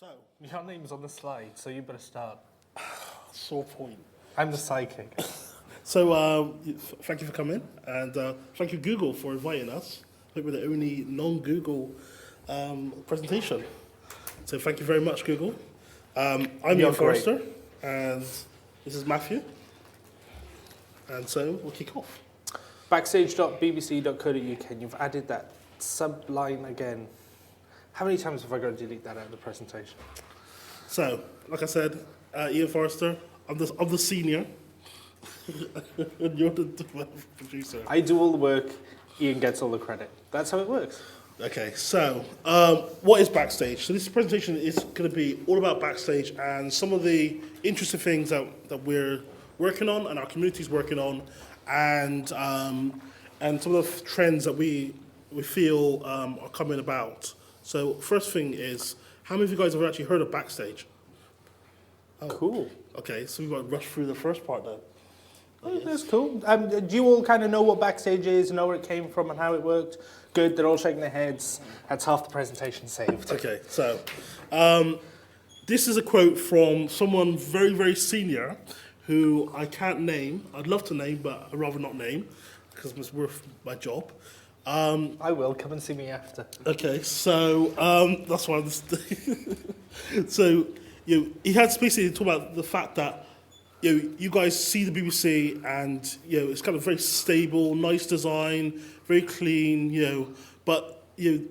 So, your name's on the slide, so you better start. sore point. I'm the psychic. So, thank you for coming, and thank you Google for inviting us. I think we're the only non-Google presentation. So thank you very much, Google. I'm Ian Forrester, and this is Matthew. And so we'll kick off. Backstage.bbc.co.uk, and you've added that subline again. How many times have I got to delete that out of the presentation? So, like I said, Ian Forrester, I'm the senior, and you're the producer. I do all the work, Ian gets all the credit. That's how it works. Okay, so what is Backstage? So this presentation is going to be all about Backstage and some of the interesting things that we're working on and our community's working on, and some of the trends that we feel are coming about. So first thing is, how many of you guys have actually heard of Backstage? Oh. Cool. Okay, so we've got to rush through the first part then. Oh, that's cool. Do you all kind of know what Backstage is, know where it came from and how it worked? Good, they're all shaking their heads. That's half the presentation saved. Okay, so this is a quote from someone very, very senior who I can't name. I'd love to name, but I'd rather not name because it's worth my job. I will. Come and see me after. Okay, so that's why I'm so he had to basically talk about the fact that you guys see the BBC and it's kind of very stable, nice design, very clean, but the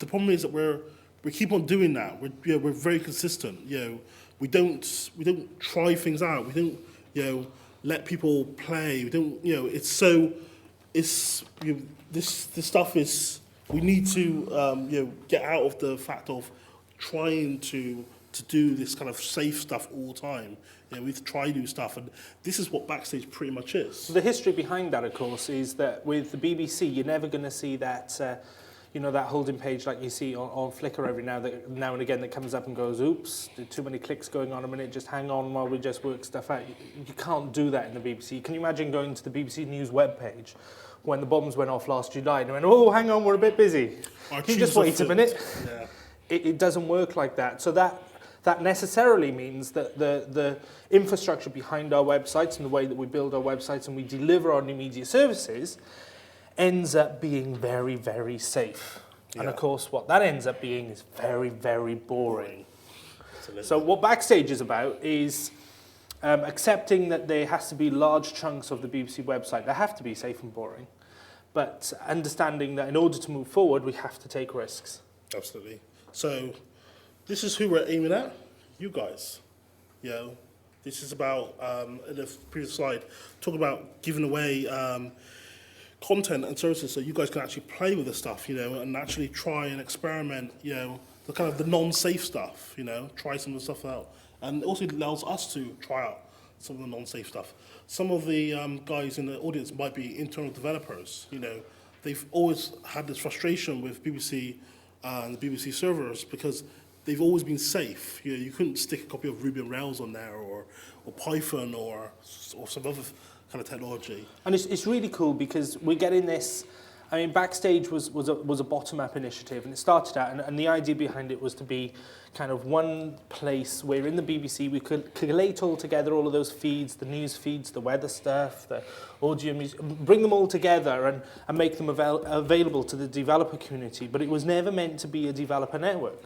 problem is that we keep on doing that. We're very consistent. We don't try things out. We don't let people play. We don't this stuff is, we need to get out of the fact of trying to do this kind of safe stuff all the time. We need to try new stuff, and this is what Backstage pretty much is. The history behind that, of course, is that with the BBC, you're never going to see that, that holding page like you see on Flickr every now and again that comes up and goes, oops, there are too many clicks going on a minute, just hang on while we just work stuff out. You can't do that in the BBC. Can you imagine going to the BBC News webpage when the bombs went off last July and they went, oh, hang on, we're a bit busy. Can you just wait a minute? Yeah. It doesn't work like that. So that necessarily means that the infrastructure behind our websites and the way that we build our websites and we deliver our new media services ends up being very, very safe. Yeah. And of course, what that ends up being is very, very boring. So what Backstage is about is accepting that there has to be large chunks of the BBC website that have to be safe and boring, but understanding that in order to move forward, we have to take risks. Absolutely. So this is who we're aiming at, you guys. This is about, in the previous slide, talk about giving away content and services so you guys can actually play with the stuff, and actually try and experiment, the kind of the non-safe stuff, try some of the stuff out. And it also allows us to try out some of the non-safe stuff. Some of the guys in the audience might be internal developers, They've always had this frustration with BBC and the BBC servers because they've always been safe. You couldn't stick a copy of Ruby on Rails on there or Python or some other kind of technology. And it's really cool because we're getting this. I mean, Backstage was a bottom-up initiative, and it started out, and the idea behind it was to be kind of one place where in the BBC we could collate all together all of those feeds, the news feeds, the weather stuff, the audio music, bring them all together and make them available to the developer community. But it was never meant to be a developer network.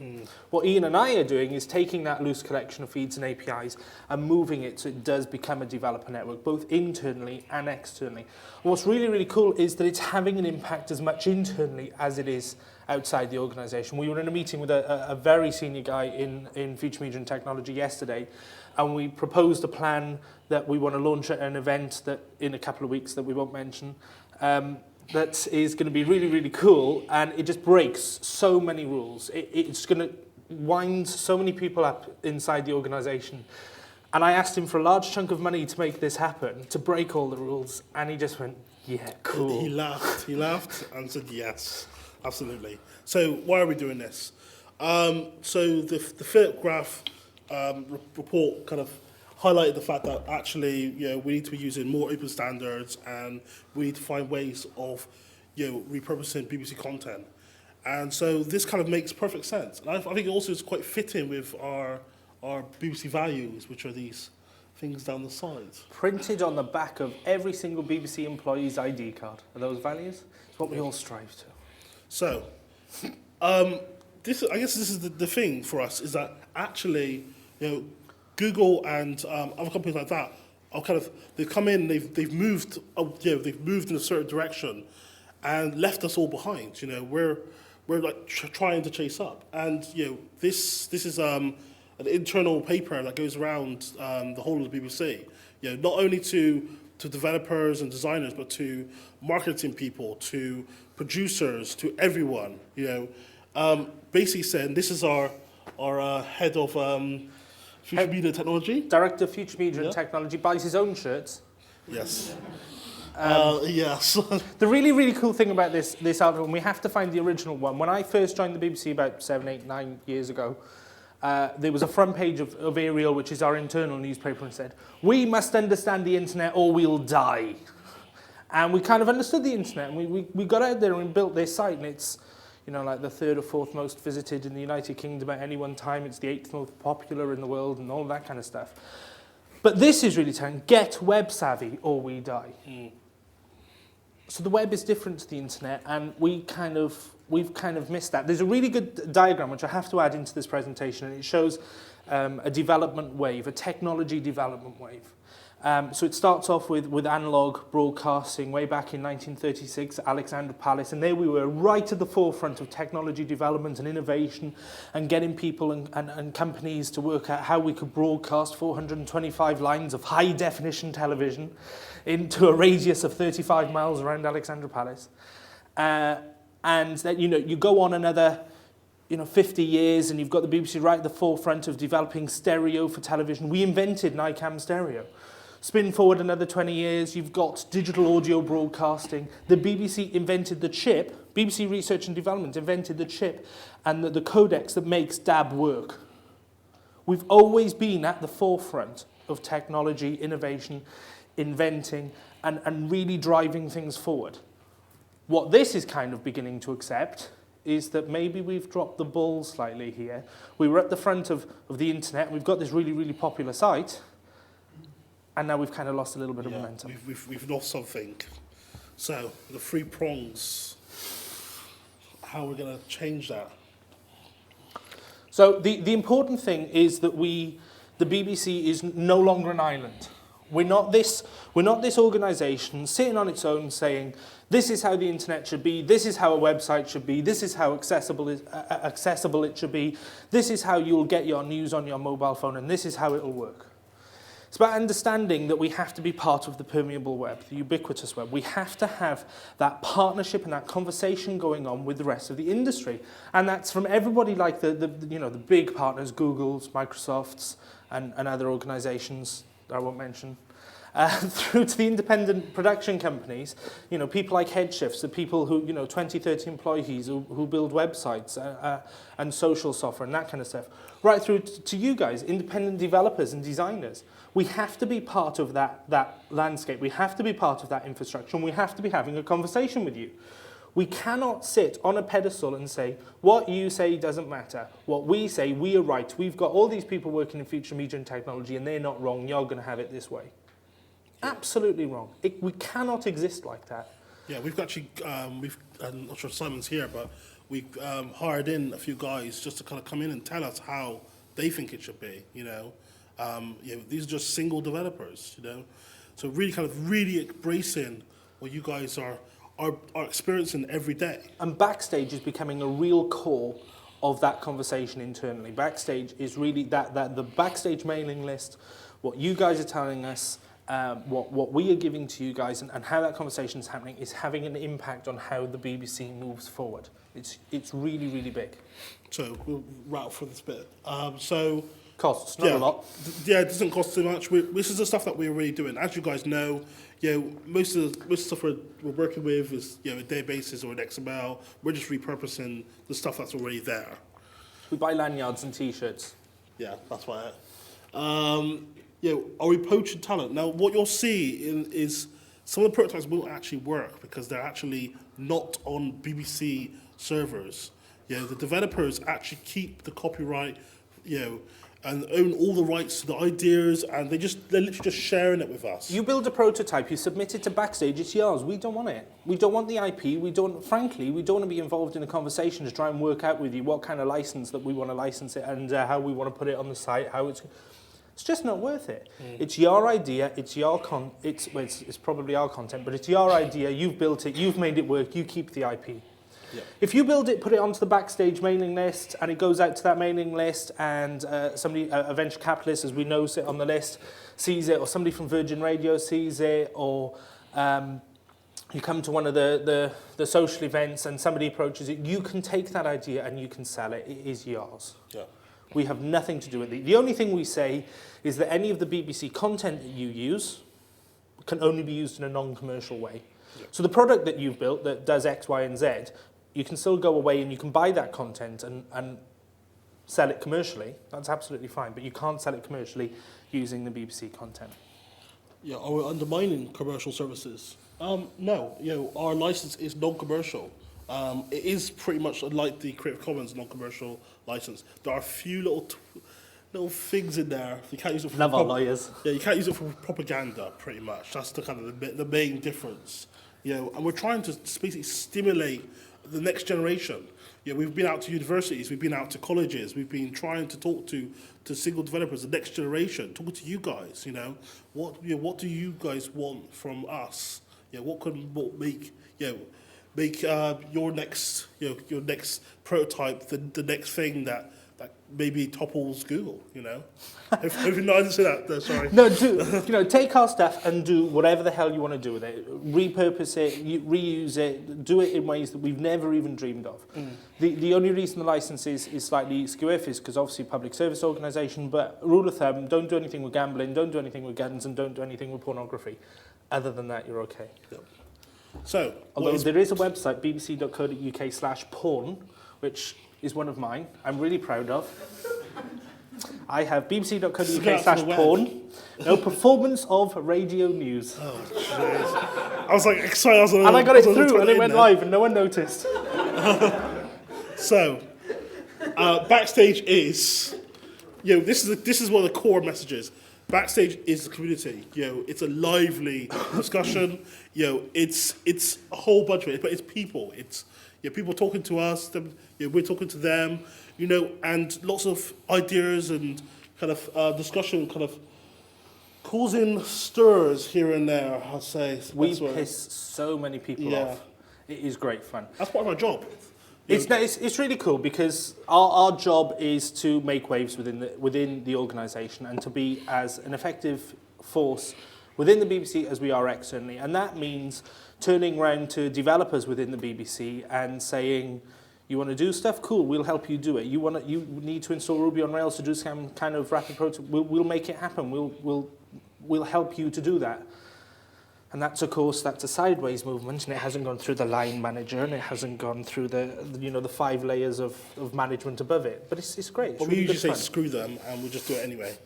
What Ian and I are doing is taking that loose collection of feeds and APIs and moving it so it does become a developer network, both internally and externally. And what's really, really cool is that it's having an impact as much internally as it is outside the organisation. We were in a meeting with a very senior guy in future media and technology yesterday, and we proposed a plan that we want to launch at an event that in a couple of weeks that we won't mention, that is going to be really, really cool, and it just breaks so many rules. It's going to wind so many people up inside the organisation. And I asked him for a large chunk of money to make this happen, to break all the rules, and he just went, yeah, cool. He laughed and said yes. Absolutely. So why are we doing this? So the Philip Graph report kind of highlighted the fact that actually, we need to be using more open standards and we need to find ways of, repurposing BBC content. And so this kind of makes perfect sense. And I think it also is quite fitting with our BBC values, which are these things down the sides. Printed on the back of every single BBC employee's ID card. Are those values? It's what we all strive to. So, I guess this is the thing for us, is that actually, Google and other companies like that are they've come in, they've moved, they've moved in a certain direction, and left us all behind. We're like trying to chase up, and this is an internal paper that goes around the whole of the BBC. Not only to developers and designers, but to marketing people, to producers, to everyone. Basically saying this is our head of future media technology. Director of Future Media and Technology buys his own shirts. Yes. Yes. The really, really cool thing about this article, and we have to find the original one. When I first joined the BBC about 7, 8, 9 years ago, there was a front page of Ariel, which is our internal newspaper, and said, "We must understand the internet or we'll die." And we kind of understood the internet, and we got out there and built this site, and it's like the 3rd or 4th most visited in the United Kingdom at any one time. It's the 8th most popular in the world, and all that kind of stuff. But this is really telling, get web savvy or we die. Mm. So the web is different to the internet, and we've kind of missed that. There's a really good diagram, which I have to add into this presentation, and it shows a development wave, a technology development wave. So it starts off with analog broadcasting way back in 1936 at Alexandra Palace, and there we were right at the forefront of technology development and innovation and getting people and companies to work out how we could broadcast 425 lines of high-definition television into a radius of 35 miles around Alexandra Palace. And then, you go on another 50 years, and you've got the BBC right at the forefront of developing stereo for television. We invented NICAM stereo. Spin forward another 20 years, you've got digital audio broadcasting. The BBC invented the chip, BBC Research and Development invented the chip and the codecs that makes DAB work. We've always been at the forefront of technology, innovation, inventing, and really driving things forward. What this is kind of beginning to accept is that maybe we've dropped the ball slightly here. We were at the front of the internet, and we've got this really, really popular site, and now we've kind of lost a little bit of momentum. We've lost something. So the 3 prongs, how we're going to change that? So the important thing is that the BBC is no longer an island. We're not this organisation sitting on its own saying, this is how the internet should be, this is how a website should be, this is how accessible it should be, this is how you'll get your news on your mobile phone, and this is how it'll work. It's about understanding that we have to be part of the permeable web, the ubiquitous web. We have to have that partnership and that conversation going on with the rest of the industry. And that's from everybody like the big partners, Google's, Microsoft's, and other organizations that I won't mention, through to the independent production companies, people like Headshifts, the people who, 20, 30 employees who build websites and social software and that kind of stuff, right through to you guys, independent developers and designers. We have to be part of that landscape. We have to be part of that infrastructure, and we have to be having a conversation with you. We cannot sit on a pedestal and say, what you say doesn't matter. What we say, we are right. We've got all these people working in future media and technology, and they're not wrong. You're going to have it this way. Absolutely wrong. We cannot exist like that. Yeah, we've actually, I'm not sure if Simon's here, but we've hired in a few guys just to kind of come in and tell us how they think it should be, these are just single developers, So really embracing what you guys are experiencing every day. And Backstage is becoming a real core of that conversation internally. Backstage is really that the Backstage mailing list, what you guys are telling us, what we are giving to you guys, and how that conversation is happening is having an impact on how the BBC moves forward. It's really, really big. So we'll rattle through this bit. Costs, not a lot. Yeah, it doesn't cost too much. This is the stuff that we're already doing. As you guys know, most of the stuff we're working with is a databases or an XML. We're just repurposing the stuff that's already there. We buy lanyards and T-shirts. Yeah, that's why. Are we poaching talent? Now, what you'll see is some of the prototypes won't actually work because they're actually not on BBC servers. The developers actually keep the copyright, and own all the rights to the ideas, and they're literally just sharing it with us. You build a prototype, you submit it to Backstage, it's yours. We don't want it. We don't want the IP. Frankly, we don't want to be involved in a conversation to try and work out with you what kind of license that we want to license it and how we want to put it on the site. It's just not worth it. It's your idea. It's your it's probably our content, but it's your idea. You've built it. You've made it work. You keep the IP. Yeah. If you build it, put it onto the Backstage mailing list, and it goes out to that mailing list, and somebody, a venture capitalist, as we know, sit on the list, sees it, or somebody from Virgin Radio sees it, or you come to one of the social events and somebody approaches it, you can take that idea and you can sell it. It is yours. Yeah. We have nothing to do with it. The only thing we say is that any of the BBC content that you use can only be used in a non-commercial way. Yeah. So the product that you've built that does X, Y, and Z, you can still go away and you can buy that content and sell it commercially. That's absolutely fine, but you can't sell it commercially using the BBC content. Yeah, are we undermining commercial services? No, our license is non-commercial. It is pretty much like the Creative Commons non-commercial license. There are a few little things in there. You can't use it for love our lawyers. Yeah, you can't use it for propaganda. Pretty much, that's the kind of the main difference. And we're trying to basically stimulate the next generation. We've been out to universities, we've been out to colleges, we've been trying to talk to single developers, the next generation, talking to you guys. What do you guys want from us? What could make your next your next prototype the next thing that maybe topples Google, If you not say that, sorry. No, take our stuff and do whatever the hell you want to do with it. Repurpose it, reuse it, do it in ways that we've never even dreamed of. The only reason the license is slightly skewiff is because obviously public service organisation, but rule of thumb, don't do anything with gambling, don't do anything with guns, and don't do anything with pornography. Other than that, you're okay. Yep. So, although there is a website, bbc.co.uk/porn, which is one of mine, I'm really proud of. I have bbc.co.uk/porn. No, performance of radio news. Oh, jeez. I was like excited. And I got it through and it went live and no one noticed. So, Backstage is, this is one of the core messages. Backstage is the community. It's a lively discussion. It's a whole bunch of it, but it's people. It's people talking to us. We're talking to them. And lots of ideas and kind of discussion, kind of causing stirs here and there. I'd say we piss so many people off. It is great fun. That's part of our job. It's really cool because our job is to make waves within the organisation and to be as an effective force within the BBC as we are externally. And that means turning around to developers within the BBC and saying, you want to do stuff? Cool, we'll help you do it. You need to install Ruby on Rails to do some kind of rapid prototype. We'll make it happen. We'll help you to do that. And that's a sideways movement, and it hasn't gone through the line manager, and it hasn't gone through the 5 layers of management above it. But it's great. It's but really we usually say fun. Screw them, and we'll just do it anyway.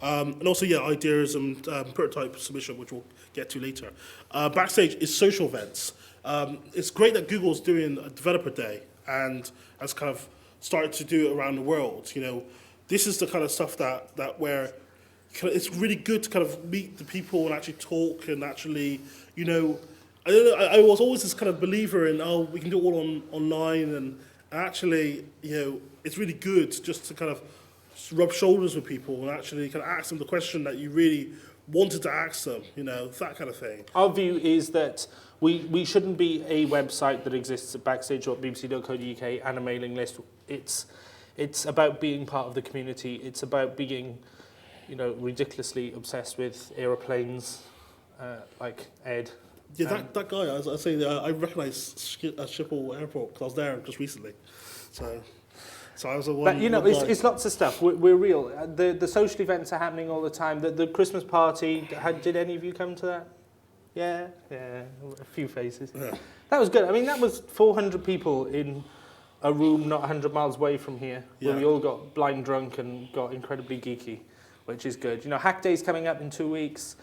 And also, ideas and prototype submission, which we'll get to later. Backstage is social events. It's great that Google's doing a developer day and has kind of started to do it around the world. This is the kind of stuff that where it's really good to kind of meet the people and actually talk and actually, I was always this kind of believer in, we can do it all online and actually, it's really good just to kind of rub shoulders with people and actually kind of ask them the question that you really wanted to ask them, that kind of thing. Our view is that we shouldn't be a website that exists at Backstage or at bbc.co.uk and a mailing list. It's about being part of the community. It's about being, ridiculously obsessed with aeroplanes, like Ed. Yeah, that guy, I say, I recognise Schiphol Airport because I was there just recently. So I was a one. But it's lots of stuff. We're real. The social events are happening all the time. The Christmas party. Did any of you come to that? Yeah, a few faces. Yeah. That was good. I mean, that was 400 people in a room not 100 miles away from here, where we all got blind drunk and got incredibly geeky, which is good. Hack Day's coming up in 2 weeks.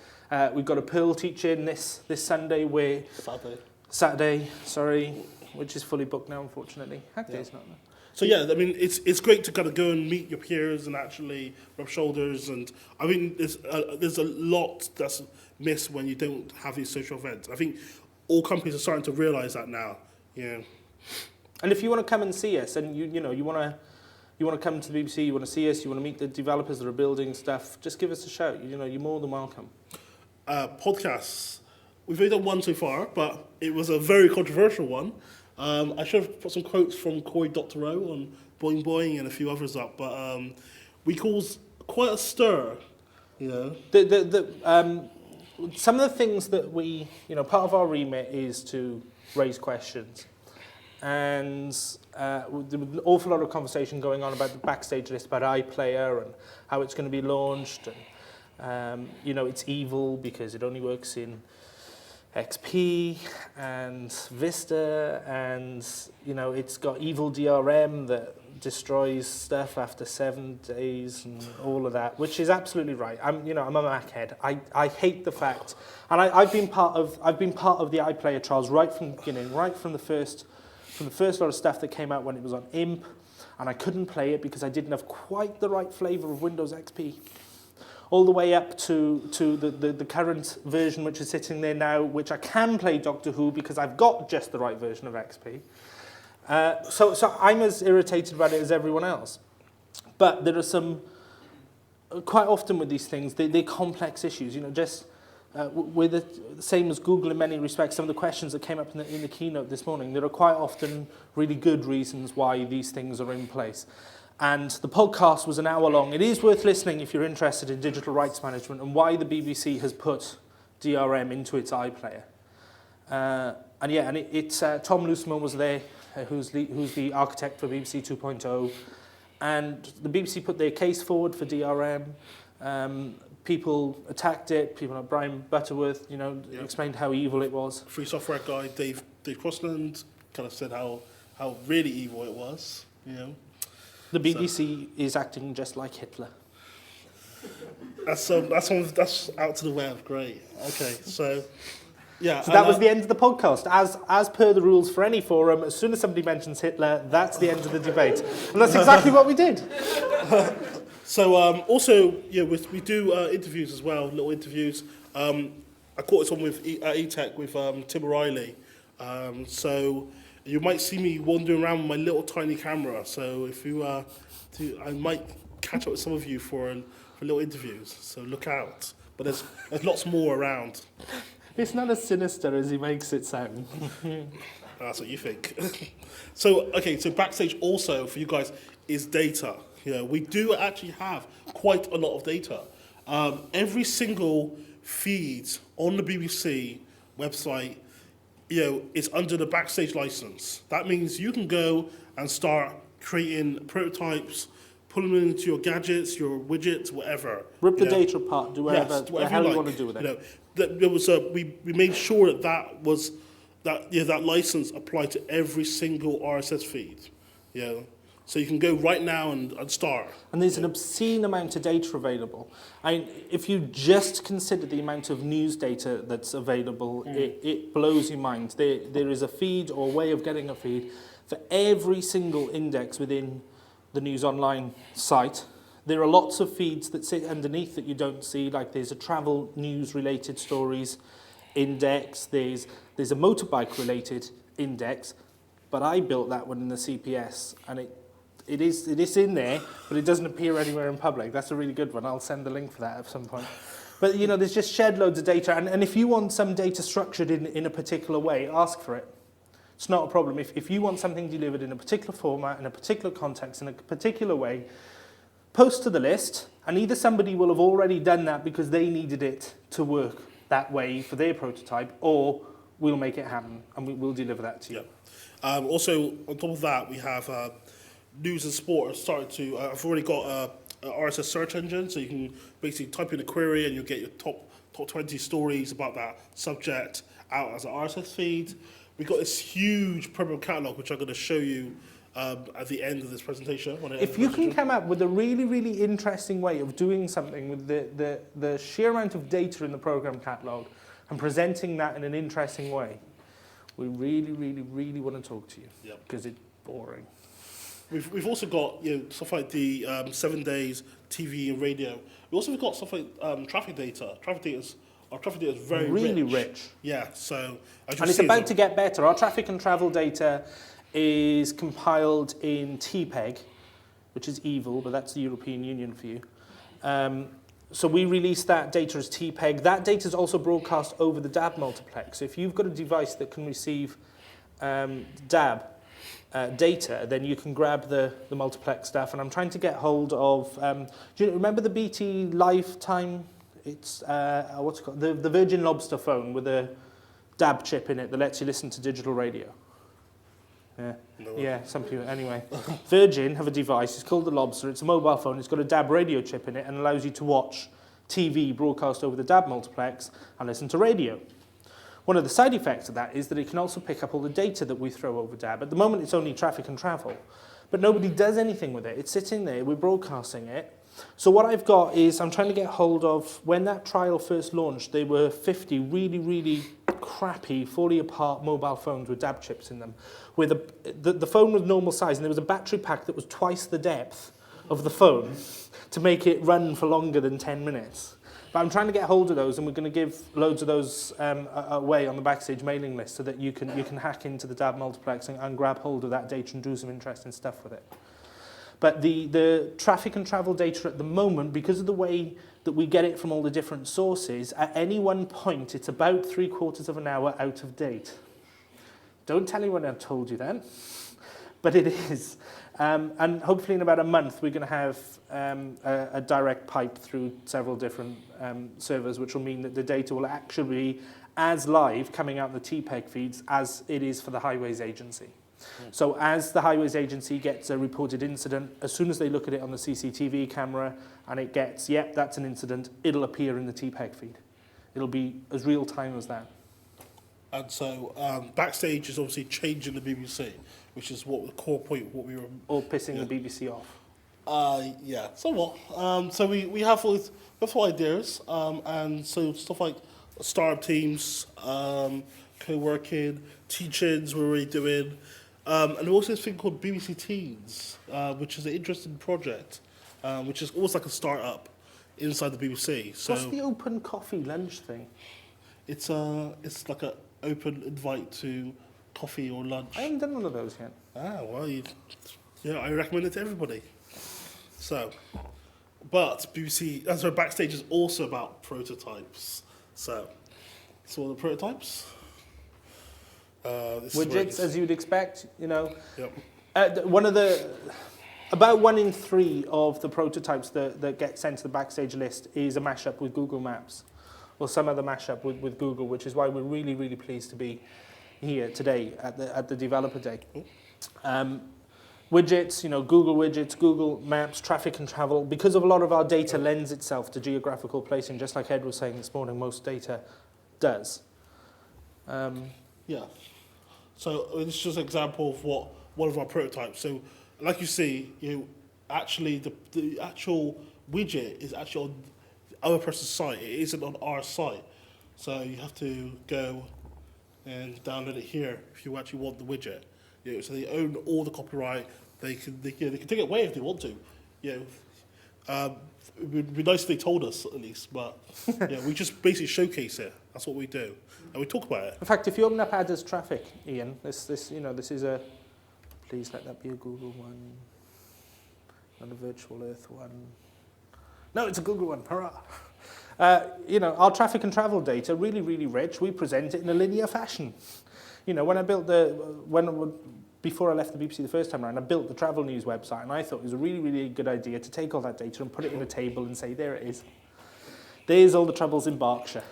We've got a Perl teach-in this Sunday where... Saturday, sorry, which is fully booked now, unfortunately. Hackday's not. So yeah, I mean, it's great to kind of go and meet your peers and actually rub shoulders. And I mean, there's a lot that's missed when you don't have these social events. I think all companies are starting to realise that now. Yeah. And if you want to come and see us, and you want to come to the BBC, you want to see us, you want to meet the developers that are building stuff, just give us a shout. You know, you're more than welcome. Podcasts. We've only done one so far, but it was a very controversial one. I should have put some quotes from Corey Doctorow on Boing Boing and a few others up, but we caused quite a stir, you know. Some of the things that we, part of our remit is to raise questions. And there was an awful lot of conversation going on about the Backstage list, about iPlayer and how it's going to be launched. And, it's evil because it only works in XP and Vista, and it's got evil DRM that destroys stuff after 7 days and all of that, which is absolutely right. I'm a Mac head. I hate the fact, and I've been part of the iPlayer trials right from the beginning, right from the first lot of stuff that came out when it was on IMP, and I couldn't play it because I didn't have quite the right flavour of Windows XP. All the way up to the current version, which is sitting there now, which I can play Doctor Who because I've got just the right version of XP. So I'm as irritated about it as everyone else. But there are some, quite often with these things, they're complex issues. With the same as Google in many respects, some of the questions that came up in the keynote this morning, there are quite often really good reasons why these things are in place. And the podcast was an hour long. It is worth listening if you're interested in digital rights management and why the BBC has put DRM into its iPlayer. Tom Loosman was there, who's the architect for BBC 2.0. And the BBC put their case forward for DRM. People attacked it. People like Brian Butterworth, explained how evil it was. Free software guy Dave Crossland kind of said how really evil it was, The BBC is acting just like Hitler. That's out to the web. Great. Okay, so yeah. So that was the end of the podcast. As per the rules for any forum, as soon as somebody mentions Hitler, that's the end of the debate, and that's exactly what we did. So also, we do interviews as well, little interviews. I caught this one with eTech with Tim O'Reilly. So you might see me wandering around with my little tiny camera. So if you, I might catch up with some of you for little interviews. So look out. But there's lots more around. It's not as sinister as he makes it sound. That's what you think. So Backstage also for you guys is data. We do actually have quite a lot of data. Every single feed on the BBC website, is under the Backstage license. That means you can go and start creating prototypes, put them into your gadgets, your widgets, whatever. Rip the data apart, do whatever the hell you you want to do with it. There was we made sure that license applied to every single RSS feed. So you can go right now and start. And there's an obscene amount of data available. If you just consider the amount of news data that's available, it blows your mind. There is a feed or way of getting a feed for every single index within the News Online site. There are lots of feeds that sit underneath that you don't see, like there's a travel news related stories index, there's a motorbike related index, but I built that one in the CPS, and it is in there, but it doesn't appear anywhere in public. That's a really good one. I'll send the link for that at some point. But there's just shed loads of data, and if you want some data structured in a particular way, ask for it. It's not a problem. If you want something delivered in a particular format, in a particular context, in a particular way, post to the list, and either somebody will have already done that because they needed it to work that way for their prototype, or we'll make it happen, and we'll deliver that to you. Also, on top of that, we have news and sport have started to. I've already got a RSS search engine, so you can basically type in a query and you'll get your top 20 stories about that subject out as an RSS feed. We've got this huge program catalog, which I'm going to show you at the end of this presentation. If you can come up with a really, really interesting way of doing something with the sheer amount of data in the program catalog and presenting that in an interesting way, we really, really, really want to talk to you. Yep. Because it's boring. We've also got stuff like the 7 days TV and radio. We also got stuff like traffic data. Our traffic data is very really rich. Yeah, so and it's about to get better. Our traffic and travel data is compiled in TPEG, which is evil, but that's the European Union for you. So we release that data as TPEG. That data is also broadcast over the DAB multiplex. So if you've got a device that can receive DAB data, then you can grab the multiplex stuff. And I'm trying to get hold of, do you remember the BT Lifetime? It's, what's it called? The Virgin Lobster phone with a DAB chip in it that lets you listen to digital radio. Yeah, yeah, some people, anyway. Virgin have a device, it's called the Lobster, it's a mobile phone, it's got a DAB radio chip in it and allows you to watch TV broadcast over the DAB multiplex and listen to radio. One of the side effects of that is that it can also pick up all the data that we throw over DAB. At the moment it's only traffic and travel, but nobody does anything with it. It's sitting there, we're broadcasting it. So what I've got is, I'm trying to get hold of, when that trial first launched, there were 50 really, really crappy, falling apart mobile phones with DAB chips in them. Where the phone was normal size and there was a battery pack that was twice the depth of the phone to make it run for longer than 10 minutes. But I'm trying to get hold of those, and we're going to give loads of those away on the Backstage mailing list so that you can hack into the DAB multiplex and grab hold of that data and do some interesting stuff with it. But the traffic and travel data at the moment, because of the way that we get it from all the different sources, at any one point it's about 3/4 of an hour out of date. Don't tell anyone I told you that, but it is. And hopefully in about a month we're going to have a direct pipe through several different servers, which will mean that the data will actually be as live coming out in the TPEG feeds as it is for the Highways Agency. So as the Highways Agency gets a reported incident, as soon as they look at it on the CCTV camera and it gets, yep, that's an incident, it'll appear in the TPEG feed. It'll be as real time as that. And so Backstage is obviously changing the BBC, which is what the core point, what we were... Or pissing the BBC off. Yeah, somewhat. So we have all these wonderful ideas, and so stuff like startup teams, co-working, teach-ins we're already doing, and also this thing called BBC Teens, which is an interesting project, which is almost like a startup inside the BBC. So what's the open coffee lunch thing? It's like an open invite to coffee or lunch. I haven't done one of those yet. Ah, well, I recommend it to everybody. So, but BBC, as our Backstage is also about prototypes. So the prototypes. Widgets, as you'd expect, you know. Yep. About 1 in 3 of the prototypes that get sent to the Backstage list is a mashup with Google Maps, or some other mashup with Google, which is why we're really, really pleased to be here today at the Developer Day. Widgets, you know, Google widgets, Google Maps, traffic and travel. Because of a lot of our data lends itself to geographical placing, just like Ed was saying this morning, most data does. Yeah. So this is just an example of what one of our prototypes. So, like you see, actually the actual widget is actually on the other person's site. It isn't on our site. So you have to go and download it here if you actually want the widget. So they own all the copyright. They can take it away if they want to. It would be nice if they told us at least, but we just basically showcase it. That's what we do, and we talk about it. In fact, if you open up Adders Traffic, Ian, this is a. Please let that be a Google one, not a Virtual Earth one. No, it's a Google one. Hurrah! Our traffic and travel data really, really rich. We present it in a linear fashion. When I built before I left the BBC the first time around, I built the Travel News website, and I thought it was a really, really good idea to take all that data and put it in a table and say, there it is. There's all the troubles in Berkshire.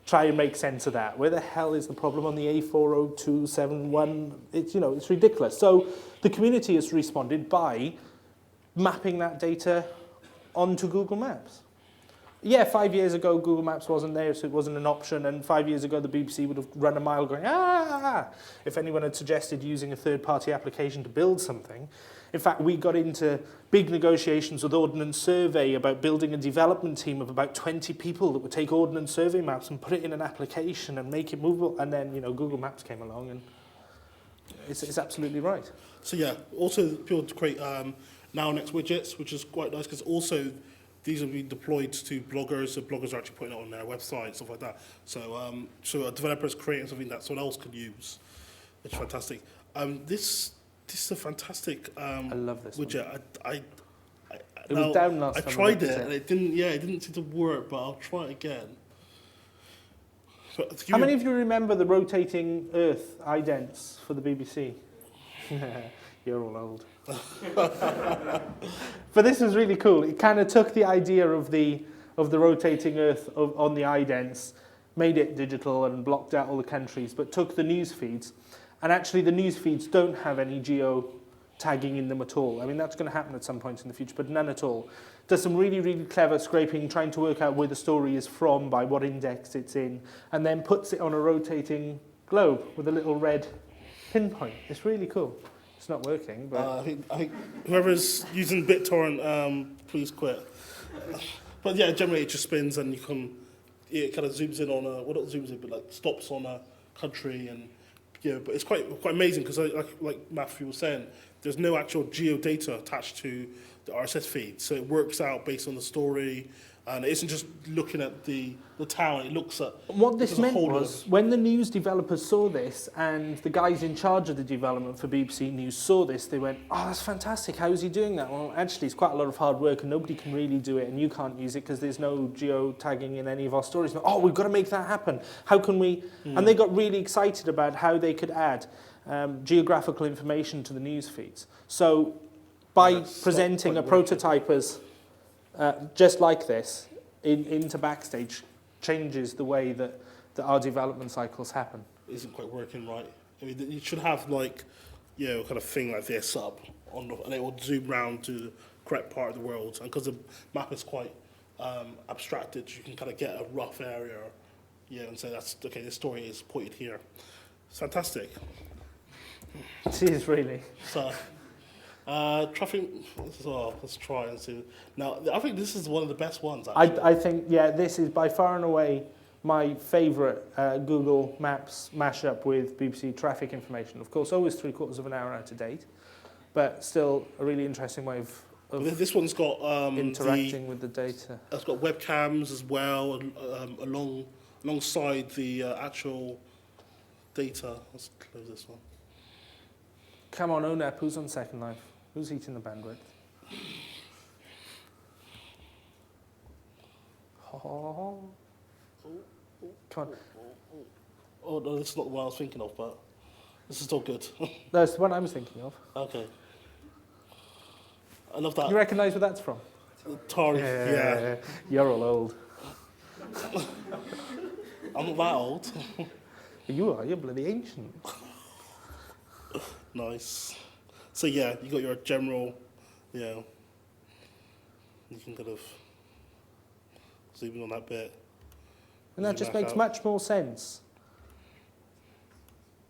Try and make sense of that. Where the hell is the problem on the A40271? It's ridiculous. So the community has responded by mapping that data onto Google Maps. Yeah, 5 years ago, Google Maps wasn't there, so it wasn't an option, and 5 years ago, the BBC would have run a mile going, if anyone had suggested using a third-party application to build something. In fact, we got into big negotiations with Ordnance Survey about building a development team of about 20 people that would take Ordnance Survey maps and put it in an application and make it movable. And then, Google Maps came along, and it's absolutely right. So yeah, also people to create now next widgets, which is quite nice because also these will be deployed to bloggers, so bloggers are actually putting it on their website, stuff like that. So so a developer is creating something that someone else could use, which is fantastic. This is a fantastic I love this widget. It was down last I time. tried it and it didn't seem to work, but I'll try it again. So, How many of you remember the rotating Earth idents for the BBC? You're all old. But this was really cool. It kind of took the idea of the rotating Earth on the idents, made it digital and blocked out all the countries, but took the news feeds. And actually the news feeds don't have any geo tagging in them at all. I mean, that's going to happen at some point in the future, but none at all. Does some really, really clever scraping, trying to work out where the story is from, by what index it's in, and then puts it on a rotating globe with a little red pinpoint. It's really cool. It's not working, but... I think whoever's using BitTorrent, please quit. But yeah, generally it just spins and it kind of zooms in on well, not zooms in, but like stops on a country, and but it's quite amazing because like Matthew was saying, there's no actual geo data attached to the RSS feed, so it works out based on the story, and it isn't just looking at the town. It looks at what this meant was when the news developers saw this, and the guys in charge of the development for BBC News saw this, they went, "Oh, that's fantastic! How is he doing that?" Well, actually, it's quite a lot of hard work, and nobody can really do it, and you can't use it because there's no geo tagging in any of our stories. Oh, we've got to make that happen. How can we? And they got really excited about how they could add geographical information to the news feeds. So by presenting a prototype as just like this into Backstage, changes the way that our development cycles happen. Isn't quite working right. I mean, you should have kind of thing like this up and it will zoom round to the correct part of the world. And because the map is quite abstracted, you can kind of get a rough area, and say that's okay. This story is pointed here. It's fantastic. It is really. So. Traffic. Let's try and see. Now, I think this is one of the best ones. Actually. I think this is by far and away my favourite Google Maps mashup with BBC traffic information. Of course, always 3/4 of an hour out of date, but still a really interesting way of this one's got interacting with the data. It's got webcams as well, alongside the actual data. Let's close this one. Come on, ONEP, who's on Second Life? Who's eating the bandwidth? Oh. Come on. Oh, no, this is not the one I was thinking of, but this is still good. That's the one I was thinking of. Okay. I love that. You recognise where that's from? Tari, yeah. You're all old. I'm not that old. You are, you're bloody ancient. Nice. So yeah, you got your general, you can kind of zoom in on that bit. And that just makes much more sense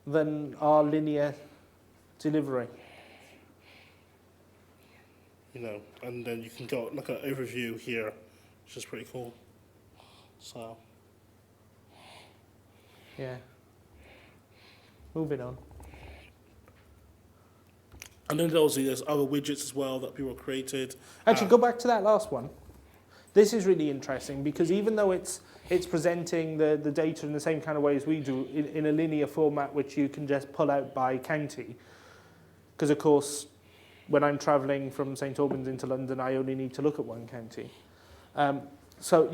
than our linear delivery. And then you can go like an overview here, which is pretty cool. So. Yeah. Moving on. And then obviously there's other widgets as well that people created. Actually, go back to that last one. This is really interesting because even though it's presenting the data in the same kind of way as we do, in a linear format which you can just pull out by county, because of course when I'm travelling from St Albans into London, I only need to look at one county. So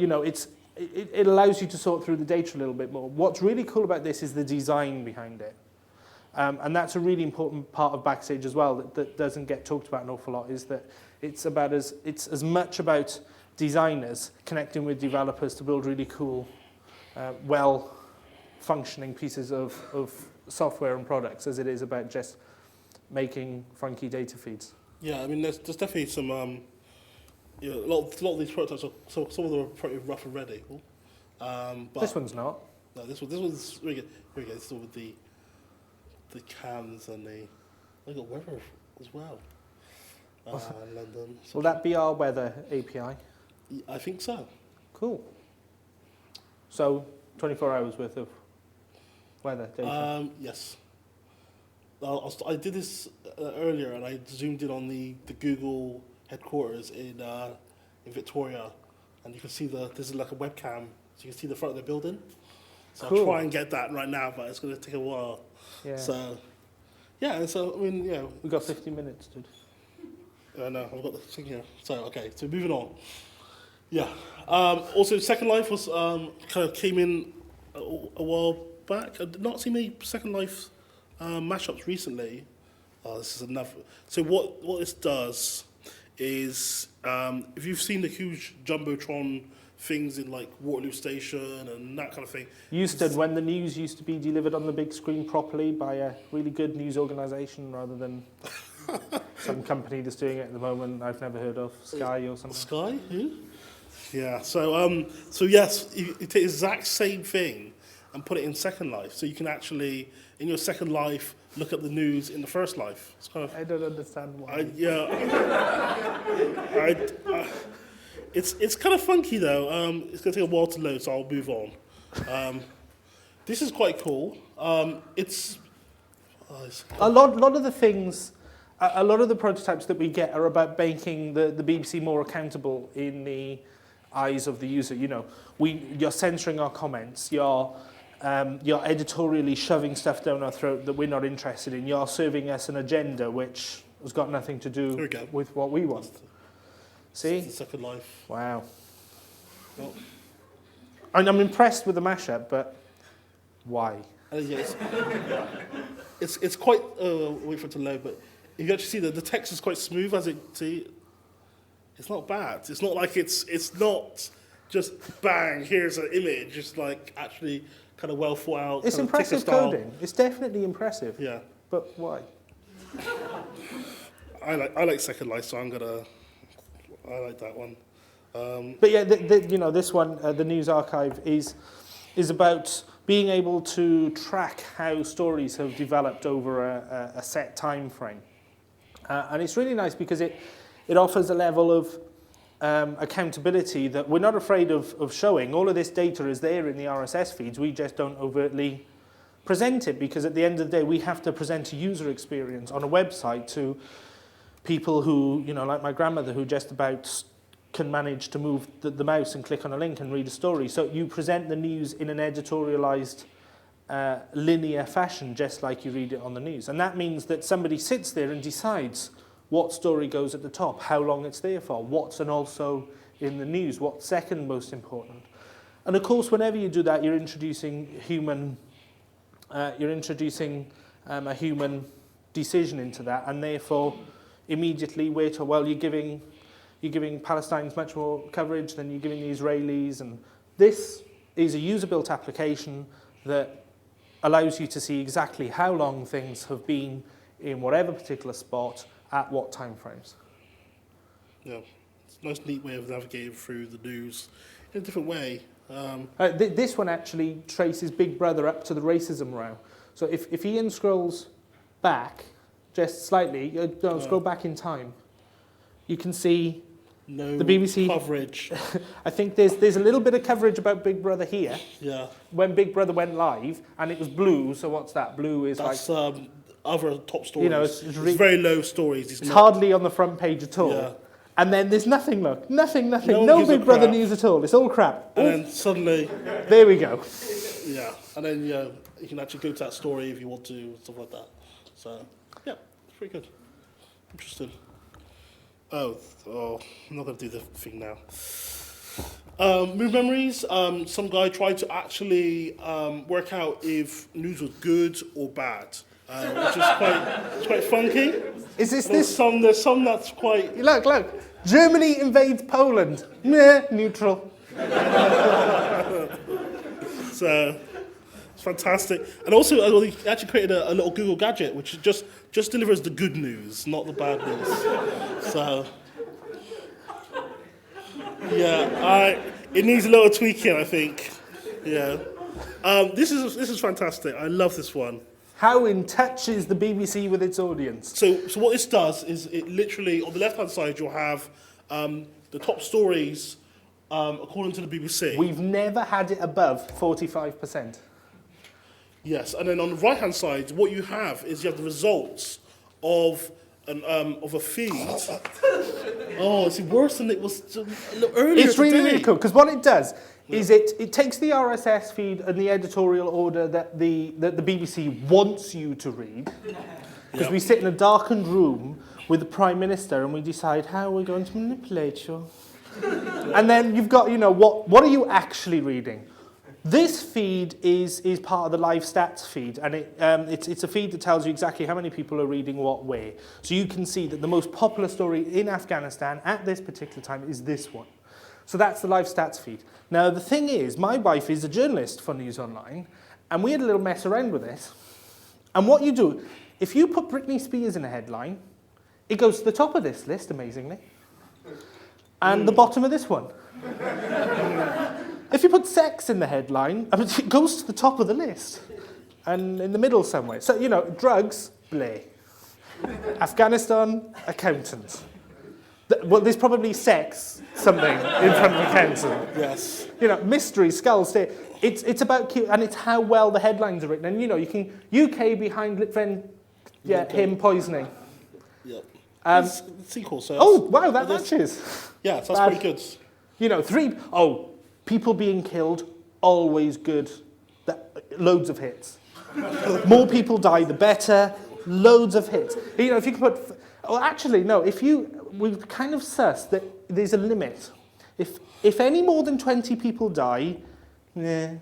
it allows you to sort through the data a little bit more. What's really cool about this is the design behind it. And that's a really important part of Backstage as well that doesn't get talked about an awful lot, is that it's as much about designers connecting with developers to build really cool, well-functioning pieces of software and products as it is about just making funky data feeds. Yeah, I mean, there's definitely some, a lot of these prototypes, some of them are pretty rough and ready. But this one's not. No, this one's really good. Here we go, this is all with the cans and I got weather as well. in London. Will that be our weather API? I think so. Cool. So 24 hours worth of weather data. Yes. I did this earlier, and I zoomed in on the Google headquarters in Victoria, and you can see this is like a webcam, so you can see the front of the building. So Cool. I'll try and get that right now, but it's going to take a while. Yeah. So, yeah, and so, I mean, yeah. We've got 50 minutes, dude. No, I've got the thing here. So, okay, so moving on. Yeah. Also, Second Life was kind of came in a while back. I did not see many Second Life mashups recently. This is enough. So what this does is, if you've seen the huge jumbotron things in like Waterloo Station and that kind of thing. When the news used to be delivered on the big screen properly by a really good news organisation rather than some company that's doing it at the moment I've never heard of, Sky or something. Sky? Who? Yeah. So yes, you take the exact same thing and put it in Second Life, so you can actually in your Second Life look at the news in the First Life. It's kind of. I don't understand why. It's kind of funky though. It's going to take a while to load, so I'll move on. This is quite cool. It's a lot of the things, a lot of the prototypes that we get are about making the BBC more accountable in the eyes of the user. You know, you're censoring our comments. You're editorially shoving stuff down our throat that we're not interested in. You're serving us an agenda which has got nothing to do with what we want. See? The Second Life. Wow. Well, And I'm impressed with the mashup, but why? yes. It's quite wait for it to load, but if you actually see the text is quite smooth as it's not bad. It's not like it's not just bang, here's an image. It's like actually kind of well thought out. It's impressive coding. It's definitely impressive. Yeah. But why? I like Second Life, so I like that one. But yeah, this one, the news archive, is about being able to track how stories have developed over a set time frame. And it's really nice because it offers a level of accountability that we're not afraid of showing. All of this data is there in the RSS feeds. We just don't overtly present it because at the end of the day, we have to present a user experience on a website to people who, like my grandmother, who just about can manage to move the mouse and click on a link and read a story. So you present the news in an editorialized, linear fashion, just like you read it on the news. And that means that somebody sits there and decides what story goes at the top, how long it's there for, what's an also in the news, what's second most important. And of course, whenever you do that, you're introducing a human decision into that, and therefore immediately you're giving Palestinians much more coverage than you're giving the Israelis, and this is a user-built application that allows you to see exactly how long things have been in whatever particular spot at what time frames. Yeah, it's a nice, neat way of navigating through the news in a different way. This one actually traces Big Brother up to the racism row. So if Ian scrolls back just slightly, scroll back in time, you can see the BBC coverage. I think there's a little bit of coverage about Big Brother here. Yeah. When Big Brother went live, and it was blue. So what's that? Blue is That's like other top stories. It's very low stories. It's hardly on the front page at all. Yeah. And then there's nothing. Look, nothing. No Big Brother news at all. It's all crap. And then suddenly, there we go. Yeah. And then you can actually go to that story if you want to, stuff like that. So yeah, it's pretty good. Interesting. Oh, I'm not going to do the thing now. Move memories. Some guy tried to actually work out if news was good or bad, which is quite funky. Is this? There's some that's quite. Look. Germany invades Poland. Meh, neutral. So it's fantastic. And also, he actually created a little Google gadget which just delivers the good news, not the bad news. So yeah, it needs a little tweaking, I think. Yeah, this is fantastic. I love this one. How in touch is the BBC with its audience? So what this does is it literally, on the left-hand side, you'll have the top stories according to the BBC. We've never had it above 45%. Yes, and then on the right-hand side, what you have is you have the results of a feed. Oh, it's worse than it was a little earlier It's really, today. really cool, because what it does is it takes the RSS feed and the editorial order that the BBC wants you to read, because we sit in a darkened room with the Prime Minister and we decide how we're going to manipulate you. And then you've got, what are you actually reading? This feed is part of the live stats feed, and it's a feed that tells you exactly how many people are reading what where. So you can see that the most popular story in Afghanistan at this particular time is this one. So that's the live stats feed. Now the thing is, my wife is a journalist for News Online, and we had a little mess around with this. And what you do, if you put Britney Spears in a headline, it goes to the top of this list, amazingly, and the bottom of this one. If you put sex in the headline, it goes to the top of the list, and in the middle somewhere. So, drugs, bleh. Afghanistan, accountant. Well, there's probably sex, something, in front of accountant. Yes. Mystery, skulls. It's about, and it's how well the headlines are written. And, you can, UK behind him poisoning. Yep. Sequel, so... Oh, wow, that matches. Yeah, so that's pretty good. People being killed, always good. Loads of hits. More people die, the better. Loads of hits. If you could put... Well, actually, no. We've kind of sussed that there's a limit. If any more than 20 people die, yeah.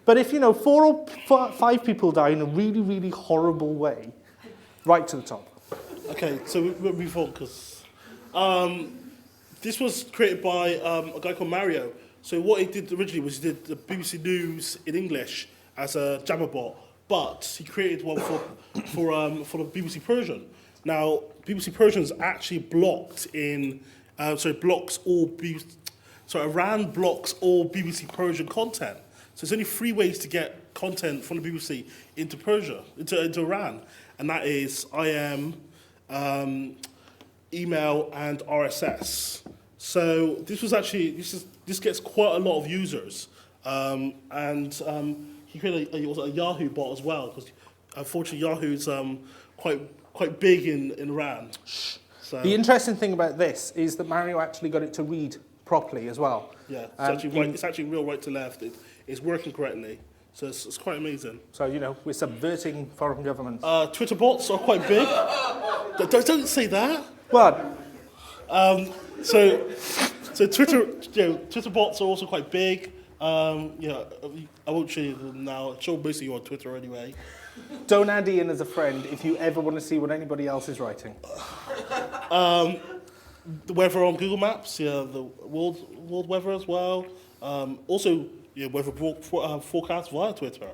But if 4 or 5 people die in a really, really horrible way, right to the top. Okay, so we'll move on because this was created by a guy called Mario. So what he did originally was he did the BBC News in English as a Jabberbot, but he created one for the BBC Persian. Now, BBC Persian is actually blocked Iran blocks all BBC Persian content. So there's only 3 ways to get content from the BBC into Persia, into Iran, and that is IM, email, and RSS. So this gets quite a lot of users, and he created a Yahoo bot as well, because unfortunately Yahoo's quite big in Iran. So, the interesting thing about this is that Mario actually got it to read properly as well. Yeah, it's actually real right to left. It's working correctly, so it's quite amazing. So we're subverting foreign governments. Twitter bots are quite big. Don't say that. What? So Twitter bots are also quite big. I won't show you them now. I'll show most of you on Twitter anyway. Don't add Ian as a friend if you ever want to see what anybody else is writing. The weather on Google Maps, the world weather as well. Also, weather forecast via Twitter.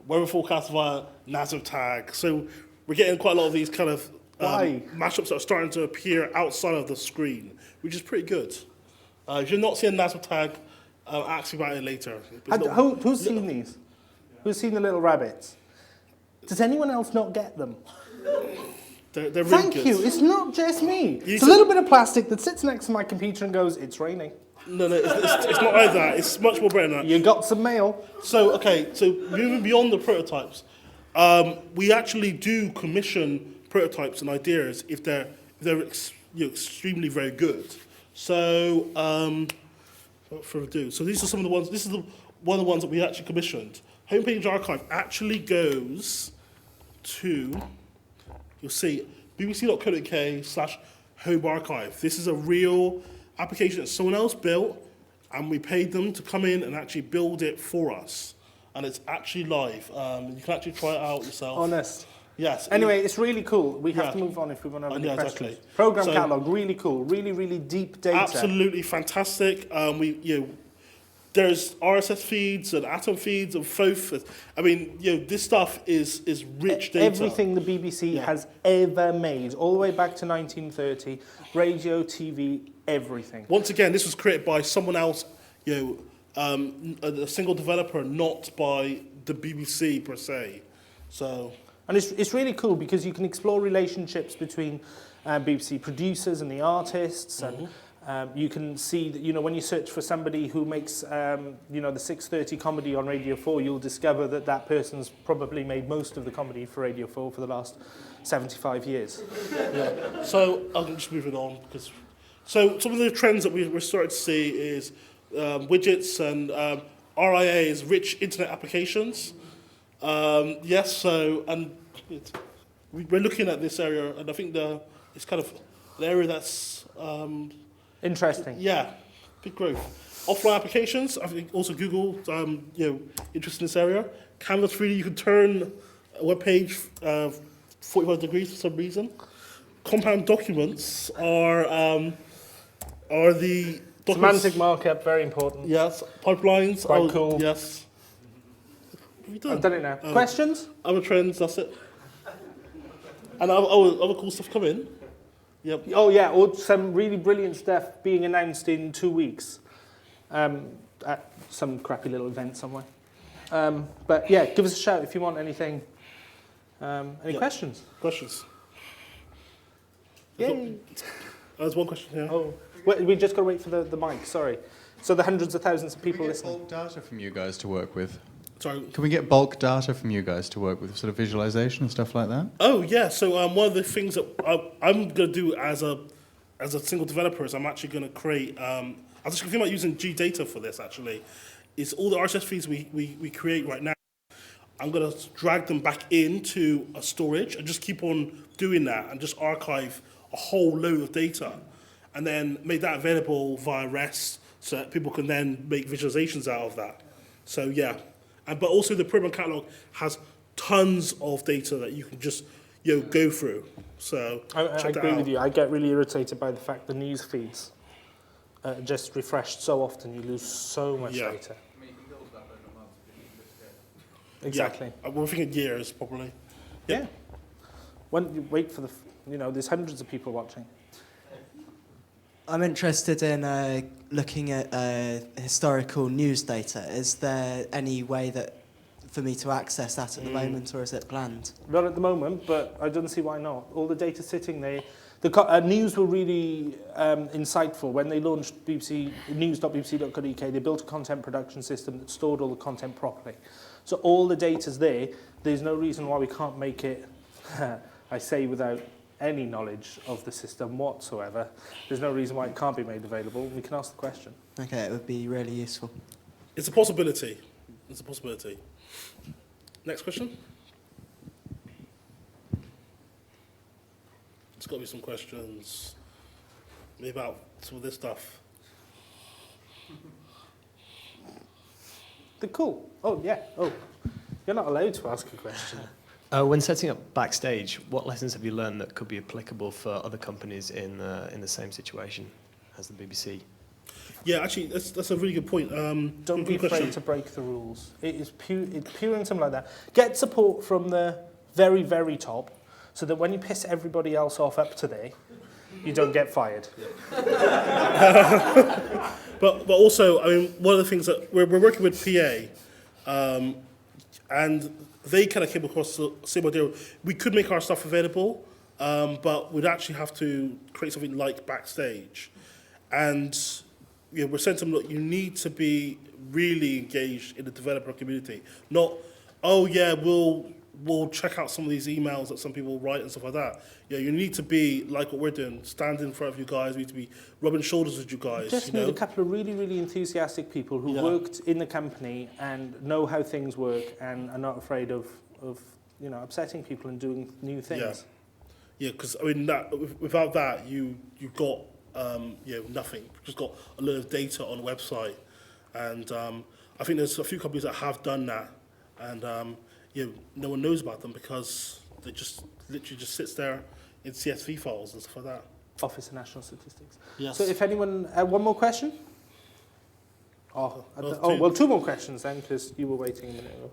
Weather forecast via NASA tag. So we're getting quite a lot of these kind of mashups that are starting to appear outside of the screen, which is pretty good. If you're not seeing NASA tag, ask me about it later. Who's seen these? Who's seen the little rabbits? Does anyone else not get them? They're really Thank good. you. It's not just me. It's a little bit of plastic that sits next to my computer and goes, it's raining. No, it's not like that. It's much more better than that. You got some mail. So moving beyond the prototypes, we actually do commission prototypes and ideas if they're extremely very good. So, without further ado, so these are some of the ones. This is one of the ones that we actually commissioned. Homepage archive actually goes to, you'll see, bbc.co.uk/home archive. This is a real application that someone else built, and we paid them to come in and actually build it for us. And it's actually live. You can actually try it out yourself. Honest. Yes. Anyway, it's really cool. We have to move on if we want to have any questions. Exactly. Program catalog, really cool. Really, really deep data. Absolutely fantastic. There's RSS feeds and Atom feeds and FOF. I mean, this stuff is rich data. Everything the BBC has ever made, all the way back to 1930, radio, TV, everything. Once again, this was created by someone else, a single developer, not by the BBC per se. So, and it's really cool because you can explore relationships between BBC producers and the artists, and you can see that, you know, when you search for somebody who makes, you know, the 6:30 comedy on Radio 4, you'll discover that that person's probably made most of the comedy for Radio 4 for the last 75 years. yeah. So I'm just moving on because. So some of the trends that we're starting to see is widgets and RIAs, rich internet applications. Yes, so and we're looking at this area, and I think it's kind of an area that's interesting. Yeah, big growth. Offline applications, I think also Google, you know, interested in this area. Canvas 3D, you can turn a web page 45 degrees for some reason. Compound documents are the documents. Semantic markup, very important. Yes, pipelines. Quite cool. Yes. What have you done? I've done it now. Questions? Other trends, that's it. And other cool stuff coming. Yep. Oh yeah, or some really brilliant stuff being announced in 2 weeks at some crappy little event somewhere. But yeah, give us a shout if you want anything. Any questions? Questions? Yay. There's one question here. Oh, we just got to wait for the mic, sorry. So the hundreds of thousands of people listening. Bulk data from you guys to work with? Sorry. Can we get bulk data from you guys to work with, sort of visualization and stuff like that? Oh yeah, so one of the things that I'm going to do as a single developer is I'm actually going to create. I was just thinking about using G-Data for this. Actually, is all the RSS feeds we create right now. I'm going to drag them back into a storage and just keep on doing that and just archive a whole load of data, and then make that available via REST so that people can then make visualizations out of that. So yeah. But also the program catalog has tons of data that you can just go through. So I check that agree out. with you. I get really irritated by the fact the news feeds just refreshed so often. You lose so much data. Exactly. Yeah. We're thinking years probably. Yeah. When you wait for there's hundreds of people watching. I'm interested in looking at historical news data. Is there any way for me to access that at the moment, or is it planned? Not at the moment, but I don't see why not. All the data sitting there. The news were really insightful. When they launched news.bbc.co.uk, they built a content production system that stored all the content properly. So all the data's there. There's no reason why we can't make it, I say without any knowledge of the system whatsoever. There's no reason why it can't be made available. We can ask the question. Okay, it would be really useful. It's a possibility. It's a possibility. Next question. There's got to be some questions. Maybe about some of this stuff. They're cool. Oh, yeah. Oh, you're not allowed to ask a question. When setting up Backstage, what lessons have you learned that could be applicable for other companies in the same situation as the BBC? Yeah, actually, that's a really good point. Don't be good afraid question. to break the rules. It's pure and something like that. Get support from the very, very top, so that when you piss everybody else off up to there, you don't get fired. But also, I mean, one of the things that we're working with PA, and they kind of came across the same idea. We could make our stuff available, but we'd actually have to create something like Backstage. And we're saying to them, look, you need to be really engaged in the developer community. Not, oh yeah, we'll check out some of these emails that some people write and stuff like that. Yeah, you need to be like what we're doing, stand in front of you guys. We need to be rubbing shoulders with you guys. Just need a couple of really, really enthusiastic people who worked in the company and know how things work and are not afraid of upsetting people and doing new things. Yeah, because I mean, without that, you've got nothing. You've just got a lot of data on a website, and I think there's a few companies that have done that, and no one knows about them because they just literally just sits there in CSV files and stuff like that. Office of National Statistics. Yes. So if anyone, one more question? Well, two more questions then, because you were waiting a minute ago.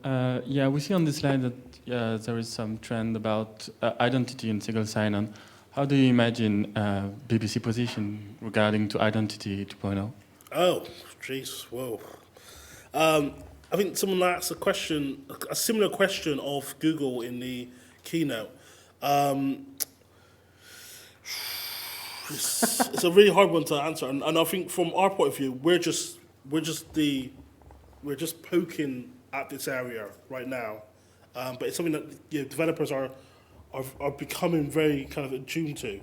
Hello. Yeah, we see on this slide that there is some trend about identity and single sign-on. How do you imagine BBC position regarding to identity 2.0? Oh, jeez, whoa. I think someone asked a similar question of Google in the keynote. It's a really hard one to answer, and I think from our point of view, we're just poking at this area right now, but it's something that developers are becoming very kind of attuned to.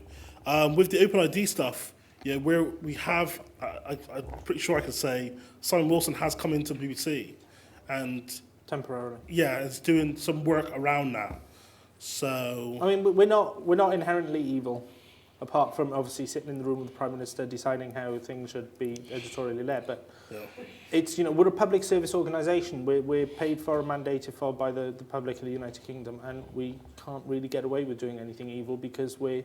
With the OpenID stuff, we have, I'm pretty sure I can say, Simon Wilson has come into BBC, and Temporarily. is doing some work around that. So I mean, we're not inherently evil, apart from obviously sitting in the room with the Prime Minister deciding how things should be editorially led. But it's, we're a public service organisation. We're paid for and mandated for by the public of the United Kingdom, and we can't really get away with doing anything evil because we're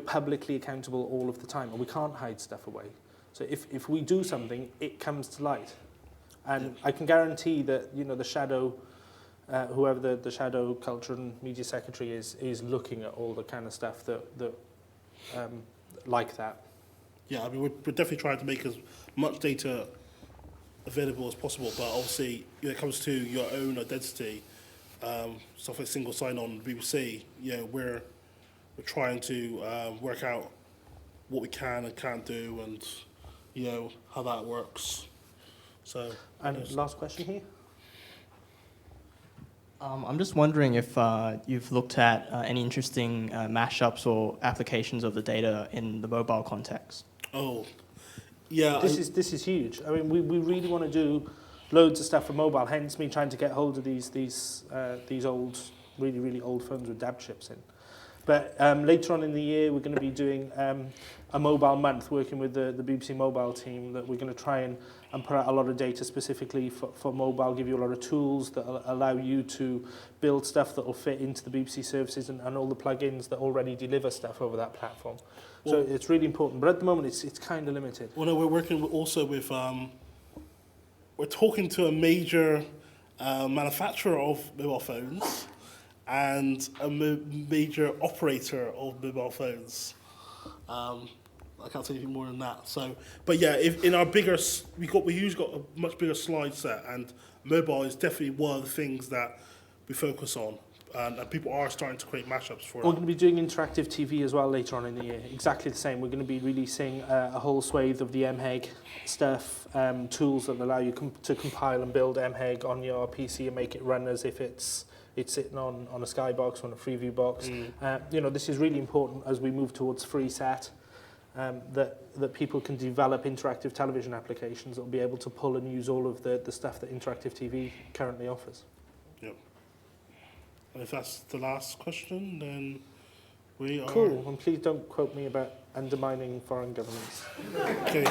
publicly accountable all of the time, and we can't hide stuff away. So if we do something, it comes to light. And I can guarantee that, the shadow, whoever the shadow culture and media secretary is looking at all the kind of stuff that like that. yeah, I mean, we're definitely trying to make as much data available as possible, but obviously, when it comes to your own identity, stuff like single sign-on BBC, we're trying to work out what we can and can't do, and how that works. So. And last question here. I'm just wondering if you've looked at any interesting mashups or applications of the data in the mobile context. Oh, yeah. This is huge. I mean, we really want to do loads of stuff for mobile. Hence me trying to get hold of these old, really really old phones with DAB chips in. But later on in the year, we're going to be doing a mobile month, working with the BBC Mobile team, that we're going to try and put out a lot of data specifically for mobile, give you a lot of tools that allow you to build stuff that will fit into the BBC services and all the plugins that already deliver stuff over that platform. So it's really important. But at the moment, it's kind of limited. Well, no, we're working also with, we're talking to a major manufacturer of mobile phones and a major operator of mobile phones. I can't say anything more than that. So, but yeah, if in our bigger, we usually got a much bigger slide set, and mobile is definitely one of the things that we focus on, and people are starting to create mashups for it. We're going to be doing interactive TV as well later on in the year. Exactly the same. We're going to be releasing a whole swathe of the MHEG stuff, tools that allow you to compile and build MHEG on your PC and make it run as if it's sitting on a Skybox or on a Freeview box. This is really important as we move towards FreeSat, that people can develop interactive television applications that will be able to pull and use all of the stuff that interactive TV currently offers. Yep. And if that's the last question, then we are... Cool, and please don't quote me about undermining foreign governments. Okay.